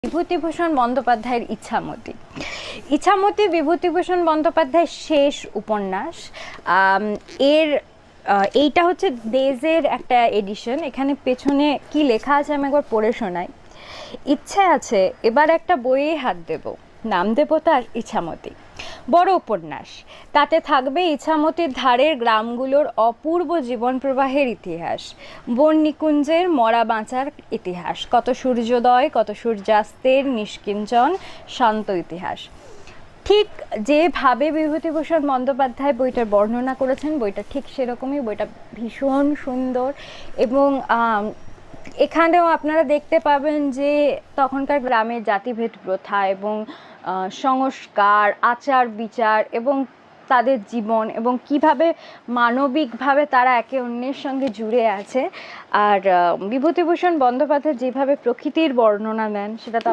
বিভূতিভূষণ বন্দ্যোপাধ্যায়ের ইছামতি। ইছামতি বিভূতিভূষণ বন্দ্যোপাধ্যায়ের শেষ উপন্যাস। এর এইটা হচ্ছে ডেজের একটা এডিশন। এখানে পেছনে কি লেখা আছে আমি একবার পড়ে শোনাই। ইচ্ছে আছে এবার একটা বইয়ে হাত দেব, নাম দেব তার ইছামতি। বড় উপন্যাস, তাতে থাকবে ইছামতির ধারের গ্রামগুলোর অপূর্ব জীবন প্রবাহের ইতিহাস, বন নিকুঞ্জের মরা বাঁচার ইতিহাস, কত সূর্যোদয় কত সূর্যাস্তের নিষ্কিঞ্চন শান্ত ইতিহাস। ঠিক যেভাবে বিভূতিভূষণ বন্দ্যোপাধ্যায় বইটার বর্ণনা করেছেন, বইটা ঠিক সেরকমই। বইটা ভীষণ সুন্দর এবং এখানেও আপনারা দেখতে পাবেন যে তখনকার গ্রামের জাতিভেদ প্রথা এবং সংস্কার, আচার বিচার এবং তাদের জীবন এবং কিভাবে মানবিকভাবে তারা একে অন্যের সঙ্গে জুড়ে আছে। আর বিভূতিভূষণ বন্দ্যোপাধ্যায় যেভাবে প্রকৃতির বর্ণনা দেন সেটা তো